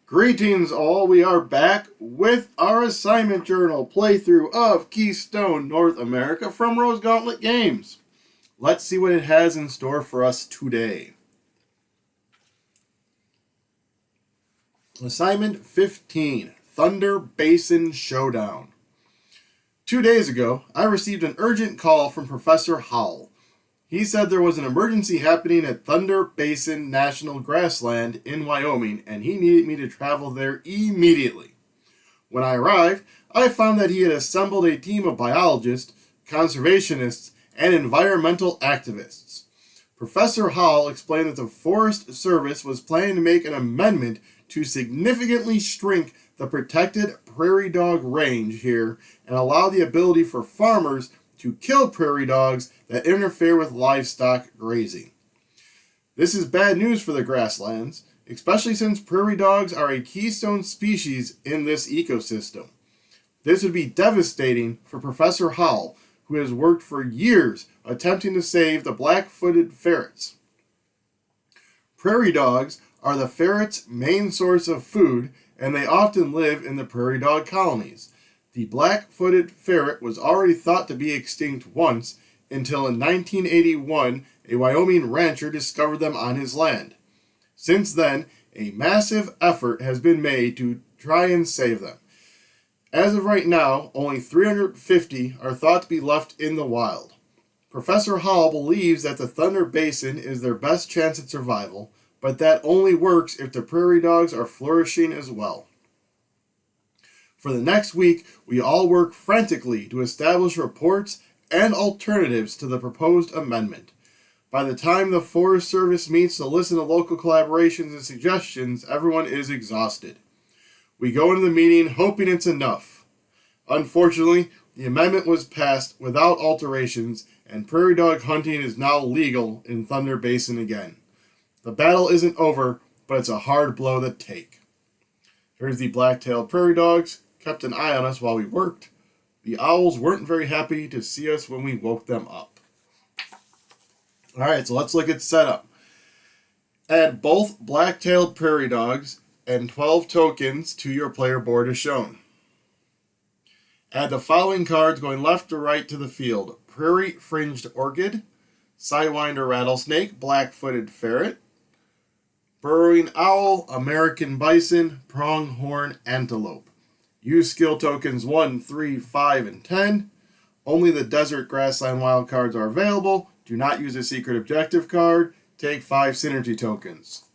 Greetings all, we are back with our assignment journal playthrough of Keystone North America from Rose Gauntlet Games. Let's see what it has in store for us today. Assignment 15, Thunder Basin Showdown. 2 days ago, I received an urgent call from Professor Howell. He said there was an emergency happening at Thunder Basin National Grassland in Wyoming, and he needed me to travel there immediately. When I arrived, I found that he had assembled a team of biologists, conservationists, and environmental activists. Professor Howell explained that the Forest Service was planning to make an amendment to significantly shrink the protected prairie dog range here and allow the ability for farmers to kill prairie dogs that interfere with livestock grazing. This is bad news for the grasslands, especially since prairie dogs are a keystone species in this ecosystem. This would be devastating for Professor Howell, who has worked for years attempting to save the black-footed ferrets. Prairie dogs are the ferrets' main source of food, and they often live in the prairie dog colonies. The black-footed ferret was already thought to be extinct once, until in 1981 a Wyoming rancher discovered them on his land. Since then, a massive effort has been made to try and save them. As of right now, only 350 are thought to be left in the wild. Professor Hall believes that the Thunder Basin is their best chance at survival, but that only works if the prairie dogs are flourishing as well. For the next week, we all work frantically to establish reports and alternatives to the proposed amendment. By the time the Forest Service meets to listen to local collaborations and suggestions, everyone is exhausted. We go into the meeting hoping it's enough. Unfortunately, the amendment was passed without alterations, and prairie dog hunting is now legal in Thunder Basin again. The battle isn't over, but it's a hard blow to take. Here's the black-tailed prairie dogs. Kept an eye on us while we worked. The owls weren't very happy to see us when we woke them up. Alright, so let's look at setup. Add both black-tailed prairie dogs and 12 tokens to your player board as shown. Add the following cards going left to right to the field. Prairie Fringed Orchid, Sidewinder Rattlesnake, Black-Footed Ferret, Burrowing Owl, American Bison, Pronghorn Antelope. Use skill tokens 1, 3, 5, and 10. Only the Desert Grassland wild cards are available. Do not use a secret objective card. Take 5 synergy tokens.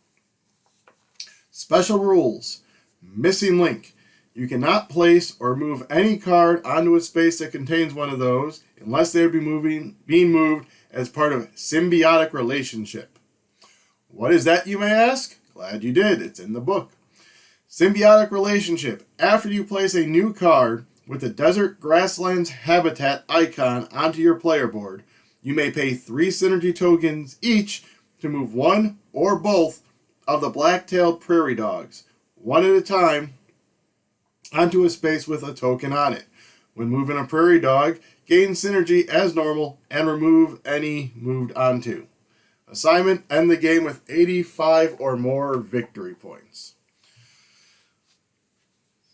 Special rules. Missing link. You cannot place or move any card onto a space that contains one of those unless they are being moved as part of symbiotic relationship. What is that, you may ask? Glad you did. It's in the book. Symbiotic relationship. After you place a new card with the Desert Grasslands Habitat icon onto your player board, you may pay 3 synergy tokens each to move one or both of the black-tailed prairie dogs, one at a time, onto a space with a token on it. When moving a prairie dog, gain synergy as normal and remove any moved onto. Assignment, end the game with 85 or more victory points.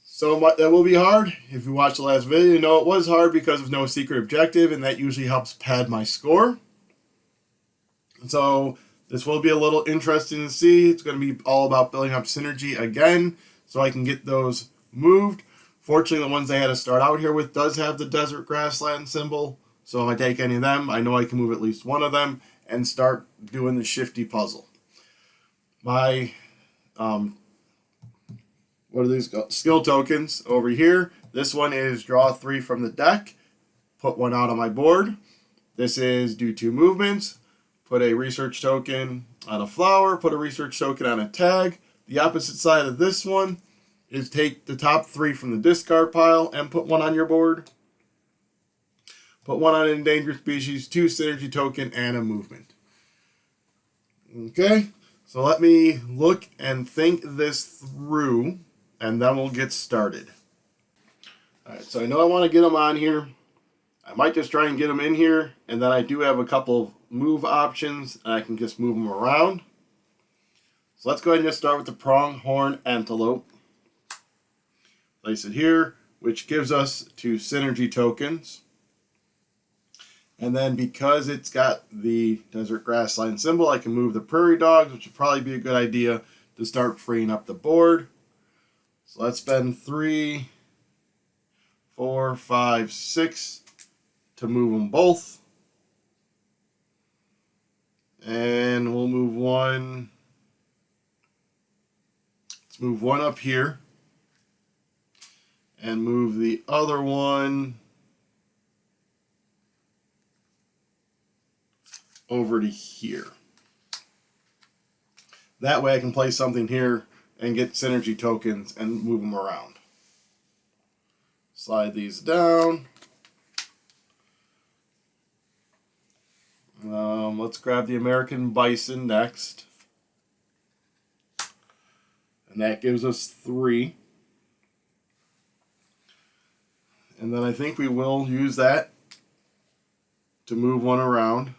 So that will be hard. If you watched the last video, you know it was hard because of no secret objective, and that usually helps pad my score. So this will be a little interesting to see. It's going to be all about building up synergy again, so I can get those moved. Fortunately, the ones I had to start out here with does have the Desert Grassland symbol, so if I take any of them, I know I can move at least one of them and start doing the shifty puzzle. My what are these skill tokens over here? This one is draw 3 from the deck, put one out on my board. This is do 2 movements, put a research token on a flower, put a research token on a tag. The opposite side of this one is take the top 3 from the discard pile and put one on your board. Put one on an endangered species, 2 synergy token, and a movement. Okay, so let me look and think this through, and then we'll get started. Alright, so I know I want to get them on here. I might just try and get them in here, and then I do have a couple of move options, and I can just move them around. So let's go ahead and just start with the pronghorn antelope. Place it here, which gives us 2 synergy tokens. And then because it's got the desert grassline symbol, I can move the prairie dogs, which would probably be a good idea to start freeing up the board. So let's spend 3, 4, 5, 6 to move them both. And we'll move one. Let's move one up here. And move the other one over to here. That way I can place something here and get synergy tokens and move them around. Slide these down. Let's grab the American bison next. And that gives us 3. And then I think we will use that to move one around.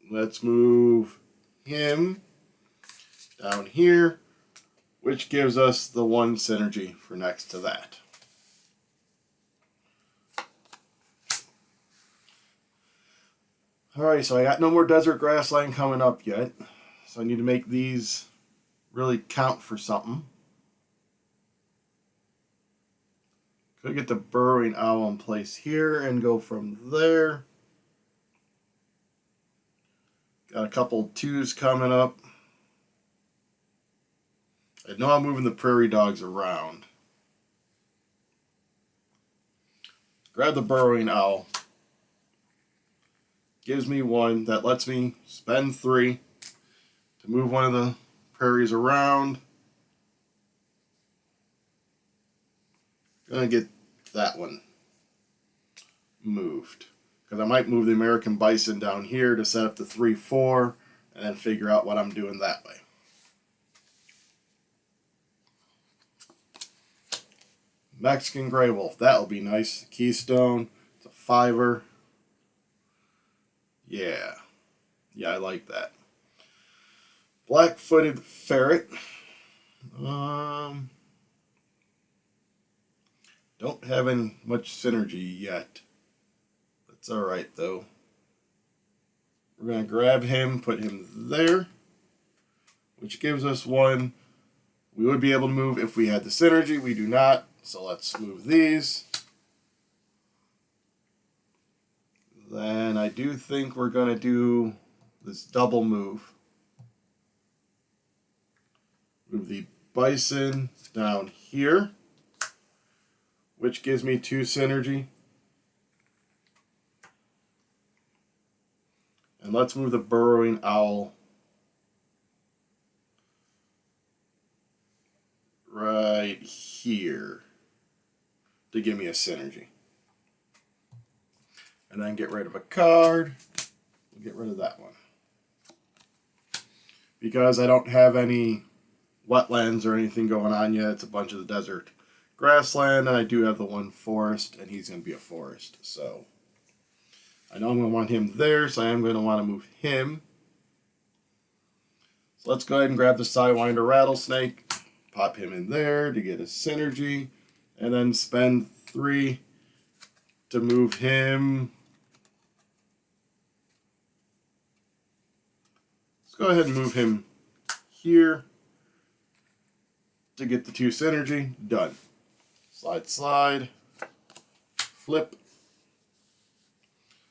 Let's move him down here, which gives us the 1 synergy for next to that. Alright, so I got no more desert grassland coming up yet. So I need to make these really count for something. Could get the burrowing owl in place here and go from there. Got a couple 2s coming up. I know I'm moving the prairie dogs around. Grab the burrowing owl. Gives me 1. That lets me spend 3 to move one of the prairies around. Gonna get that one moved. Because I might move the American bison down here to set up the 3-4 and then figure out what I'm doing that way. Mexican gray wolf. That'll be nice. Keystone. It's a 5er. Yeah. Yeah, I like that. Black-footed ferret. Don't have much synergy yet. That's alright, though. We're going to grab him, put him there, which gives us 1. We would be able to move if we had the synergy. We do not, so let's move these. Then I do think we're going to do this double move. Move the bison down here, which gives me 2 synergy. And let's move the burrowing owl right here to give me a synergy. And then get rid of a card. We'll get rid of that one. Because I don't have any wetlands or anything going on yet. It's a bunch of the desert grassland. And I do have the 1 forest, and he's going to be a forest. So I know I'm going to want him there, so I am going to want to move him. So let's go ahead and grab the Sidewinder Rattlesnake. Pop him in there to get a synergy. And then spend 3 to move him. Let's go ahead and move him here to get the 2 synergy. Done. Slide, slide. Flip.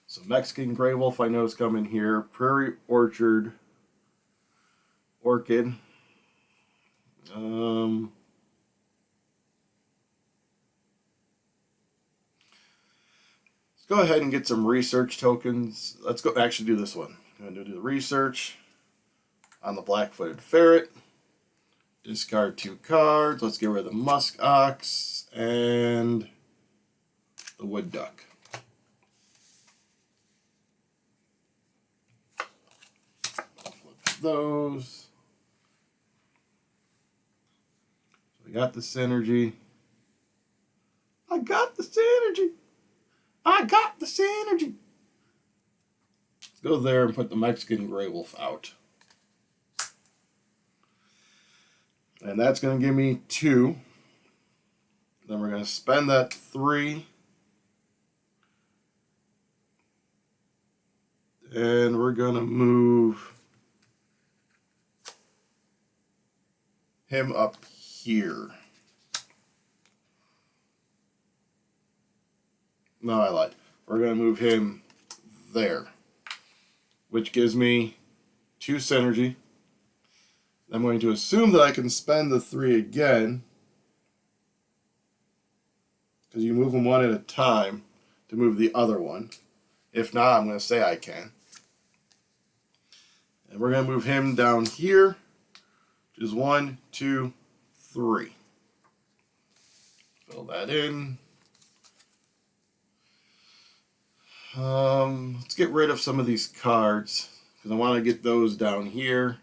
So Mexican gray wolf I know is coming here. Prairie orchard. Orchid. Let's go ahead and get some research tokens. Let's go actually do this one. I'm going to do the research on the black-footed ferret. Discard 2 cards. Let's get rid of the musk ox and the wood duck. Flip those. So we got the synergy. I got the synergy. I got the synergy. Let's go there and put the Mexican gray wolf out. And that's going to give me 2. Then we're going to spend that 3. And we're going to move him up here. No, I lied. We're going to move him there, which gives me 2 synergy. I'm going to assume that I can spend the 3 again, because you move them one at a time to move the other one. If not, I'm going to say I can. And we're going to move him down here, which is 1, 2, 3. Fill that in. Let's get rid of some of these cards, because I want to get those down here.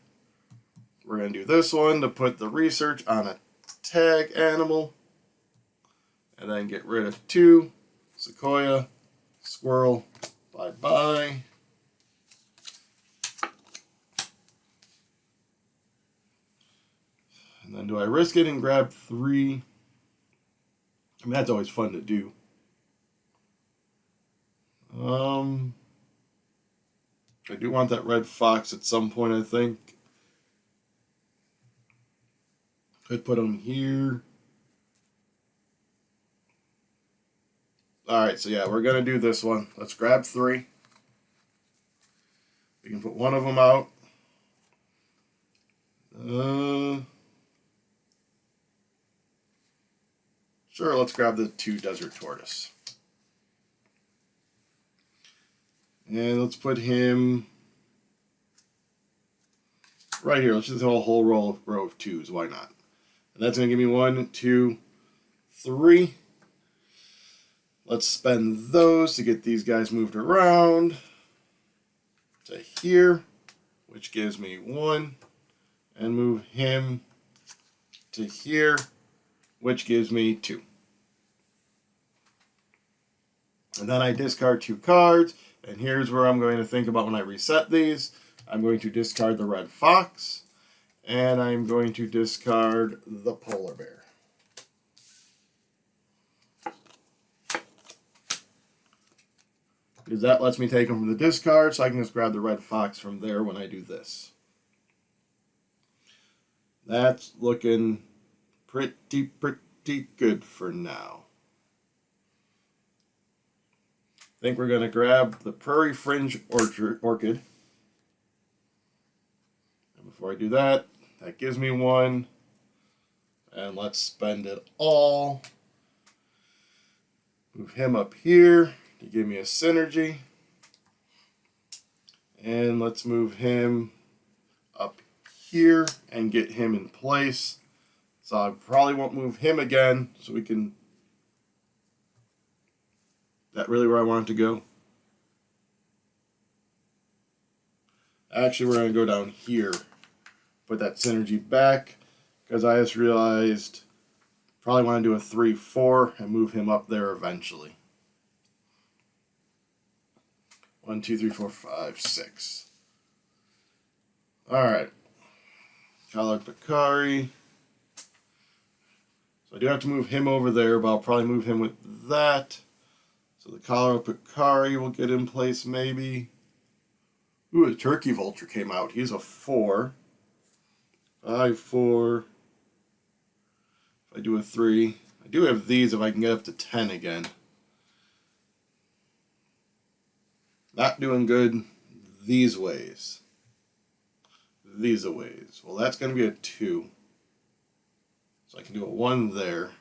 We're going to do this one to put the research on a tag animal. And then get rid of 2. Sequoia, squirrel, bye-bye. And then do I risk it and grab 3? I mean, that's always fun to do. I do want that red fox at some point, I think. Could put him here. Alright, so yeah, we're going to do this one. Let's grab 3. We can put one of them out. Sure, let's grab the 2 desert tortoise. And let's put him right here. Let's just have a whole row of 2s. Why not? And that's going to give me 1, 2, 3. Let's spend those to get these guys moved around to here, which gives me 1. And move him to here, which gives me 2. And then I discard 2 cards. And here's where I'm going to think about when I reset these. I'm going to discard the red fox. And I'm going to discard the polar bear. Because that lets me take them from the discard, so I can just grab the red fox from there when I do this. That's looking pretty good for now. I think we're going to grab the Prairie Fringe Orchid. And before I do that, that gives me 1. And let's spend it all. Move him up here to give me a synergy. And let's move him up here and get him in place. So I probably won't move him again, so we can... That really where I want it to go? Actually, we're going to go down here. Put that synergy back, because I just realized probably want to do a 3-4 and move him up there eventually. 1, 2, 3, 4, 5, 6. Alright. Collard Picari. So I do have to move him over there, but I'll probably move him with that. So the Colorado Picari will get in place maybe. Ooh, a Turkey Vulture came out. He's a 4. 5, 4. If I do a 3. I do have these if I can get up to 10 again. Not doing good these ways. These a ways. Well, that's going to be a 2. So I can do a 1 there.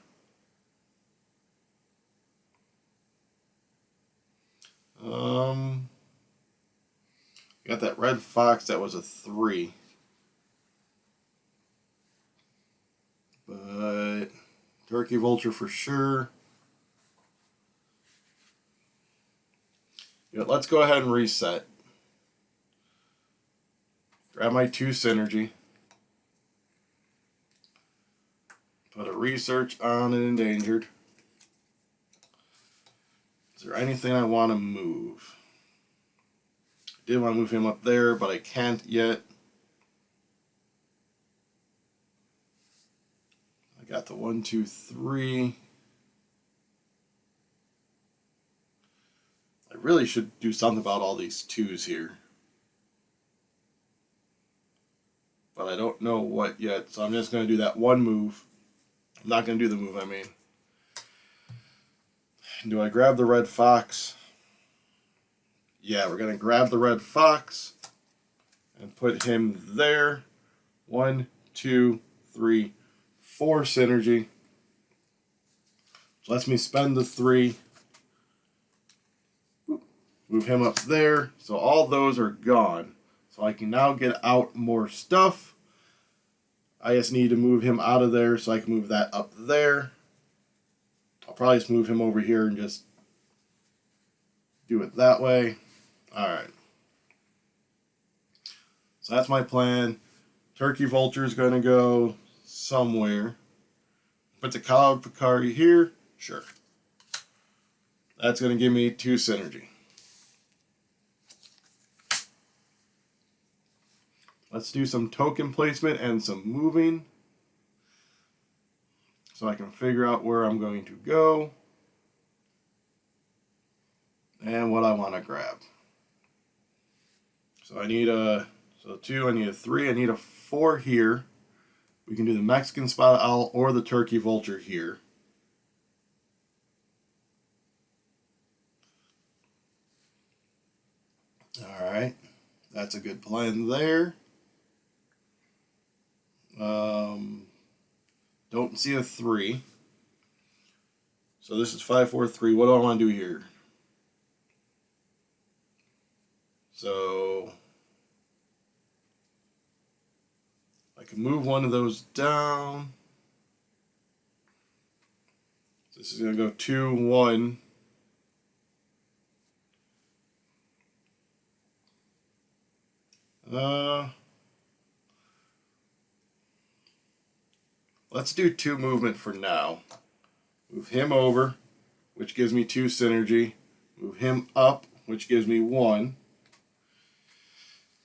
Got that red fox that was a 3. But Turkey Vulture for sure. Yeah, let's go ahead and reset. Grab my 2 synergy. Put a research on an endangered. Is there anything I want to move? I did want to move him up there, but I can't yet. got the 1, 2, 3. I really should do something about all these 2s here. But I don't know what yet, so I'm just going to do that one move. I'm not going to do the move, I mean. Do I grab the red fox? Yeah, we're going to grab the red fox and put him there. 1, 2, 3, 4 synergy. So lets me spend the 3. Move him up there. So all those are gone. So I can now get out more stuff. I just need to move him out of there so I can move that up there. I'll probably just move him over here and just do it that way. Alright. So that's my plan. Turkey Vulture is going to go somewhere. Put the Cloud Picari here. Sure. That's going to give me 2 synergy. Let's do some token placement and some moving so I can figure out where I'm going to go and what I want to grab. So I need a 2, I need a 3, I need a 4 here. We can do the Mexican Spotted Owl or the Turkey Vulture here. Alright, that's a good plan there. Don't see a 3. So this is 5, 4, 3. What do I want to do here? So I can move one of those down. This is going to go 2, 1. Let's do 2 movement for now. Move him over, which gives me 2 synergy. Move him up, which gives me 1.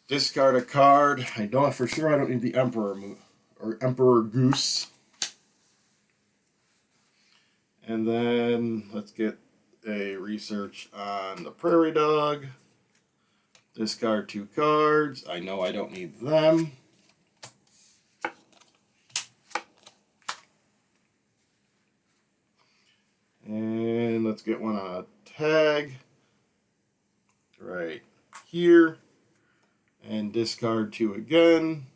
Discard a card. I know for sure I don't need the Emperor or Emperor Goose. And then let's get a research on the Prairie Dog. Discard 2 cards. I know I don't need them. And let's get one on a tag. Right here. And discard 2 again.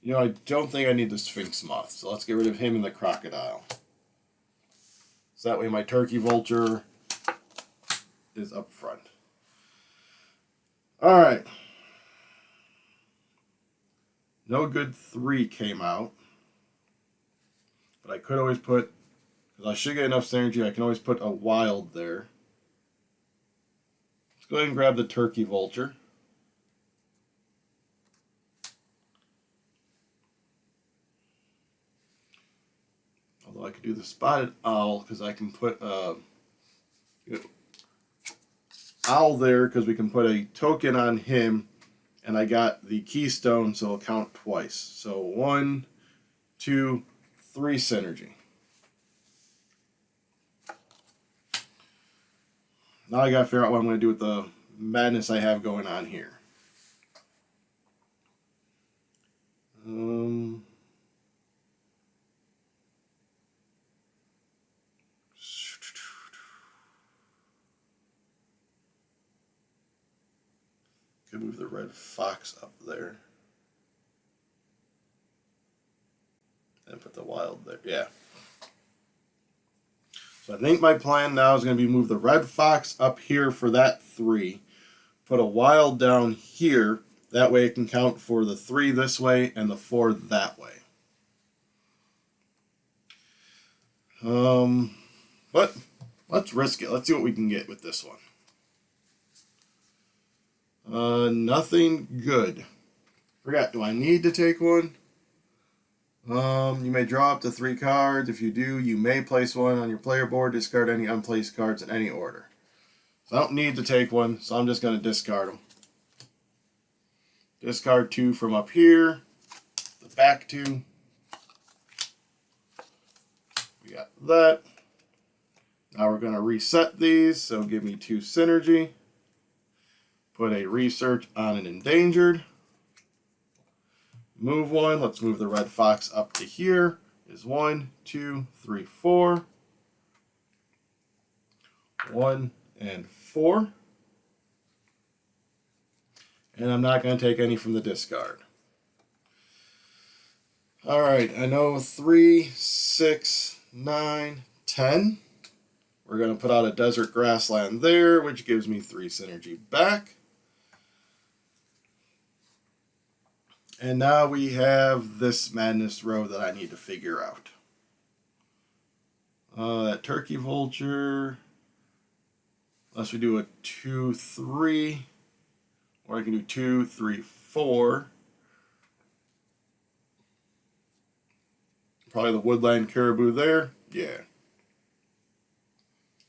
You know, I don't think I need the Sphinx Moth, so let's get rid of him and the Crocodile. So that way my Turkey Vulture is up front. Alright. No good 3 came out. But I could always put, because I should get enough synergy, I can always put a wild there. Let's go ahead and grab the Turkey Vulture. Although I could do the Spotted Owl, because I can put a owl there, because we can put a token on him, and I got the Keystone, so it'll count twice. So 1, 2, 3 synergy. Now I gotta figure out what I'm gonna do with the madness I have going on here. Could move the red fox up there. And put the wild there. Yeah. So I think my plan now is going to be move the red fox up here for that 3. Put a wild down here. That way it can count for the 3 this way and the 4 that way. But let's risk it. Let's see what we can get with this one. Nothing good. Forgot, do I need to take one? You may draw up to 3 cards. If you do, you may place one on your player board. Discard any unplaced cards in any order. So I don't need to take one, so I'm just going to discard them. Discard 2 from up here. the back to. We got that. Now we're going to reset these, so give me 2 synergy. Put a research on an endangered. Move 1. Let's move the red fox up to here. Is 1, 2, 3, 4. 1 and 4. And I'm not going to take any from the discard. Alright, I know 3, 6, 9, 10. We're going to put out a desert grassland there, which gives me 3 synergy back. And now we have this madness row that I need to figure out. That turkey vulture, unless we do a 2, 3, or I can do 2, 3, 4. Probably the woodland caribou there. Yeah.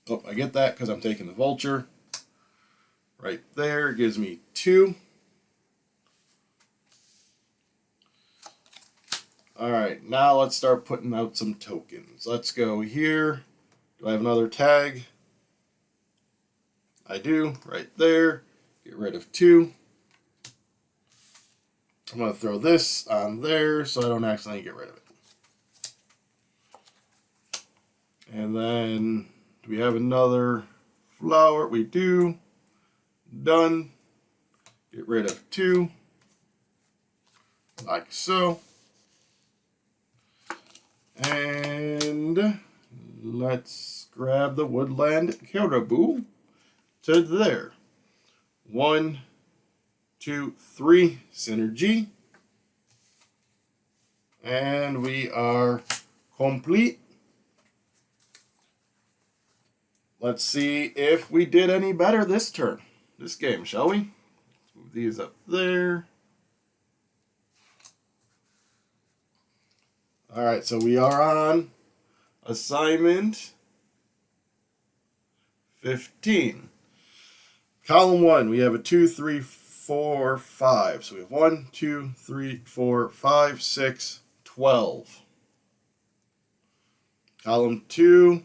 Oh, I get that because I'm taking the vulture. Right there gives me 2. Alright, now let's start putting out some tokens. Let's go here. Do I have another tag? I do, right there. Get rid of 2. I'm going to throw this on there so I don't accidentally get rid of it. And then, do we have another flower? We do. Done. Get rid of 2. Like so. And let's grab the woodland caribou to there. 1, 2, 3 synergy. And we are complete. Let's see if we did any better this turn, this game, shall we? Let's move these up there. Alright, so we are on assignment 15. Column 1, we have a 2, 3, 4, 5. So we have 1, 2, 3, 4, 5, 6, 12. Column 2,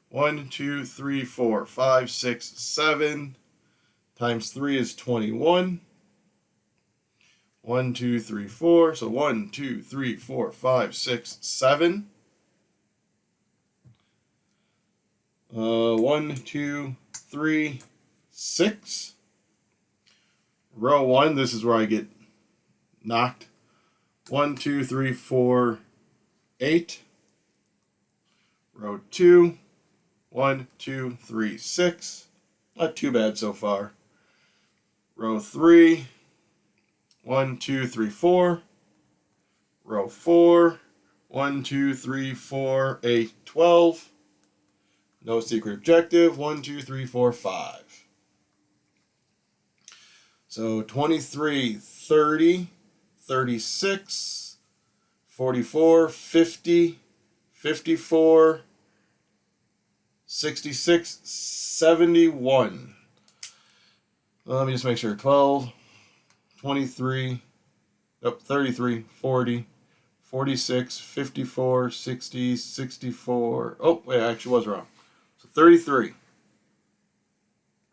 1, 2, 3, 4, 5, 6, 7. Times 3 is 21. 1, 2, 3, 4. So 1, 2, 3, 4, 5, 6, 7. 1, 2, 3, 6. Row 1, this is where I get knocked. 1, 2, 3, 4, 8. Row 2. 1, 2, 3, 6. Not too bad so far. Row 3. 1, 2, 3, 4. Row 4. 1, 2, 3, 4, 8, 12. No secret objective. 1, 2, 3, 4, 5. So 23, 30, 36, 44, 50, 54, 66, 71. Well, let me just make sure. 12, 23, 33, 40, 46, 54, 60, 64. Oh, wait, I actually was wrong. So 33,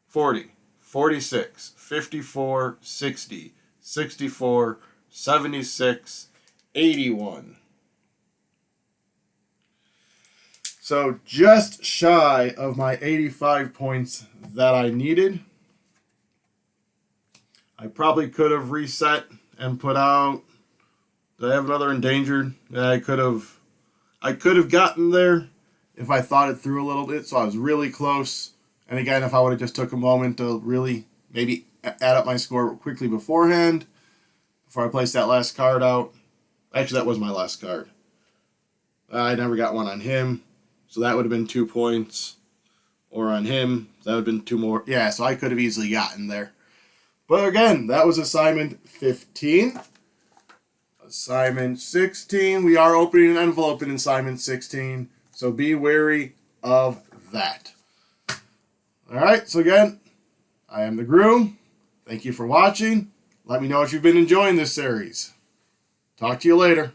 40, 46, 54, 60, 64, 76, 81. So just shy of my 85 points that I needed. I probably could have reset and put out. Did I have another endangered? Yeah, I could have gotten there if I thought it through a little bit. So I was really close. And again, if I would have just took a moment to really maybe add up my score quickly beforehand, before I placed that last card out. Actually, that was my last card. I never got one on him. So that would have been 2 points. Or on him, that would have been 2 more. Yeah, so I could have easily gotten there. But again, that was assignment 15. Assignment 16. We are opening an envelope in assignment 16. So be wary of that. Alright, so again, I am the Groom. Thank you for watching. Let me know if you've been enjoying this series. Talk to you later.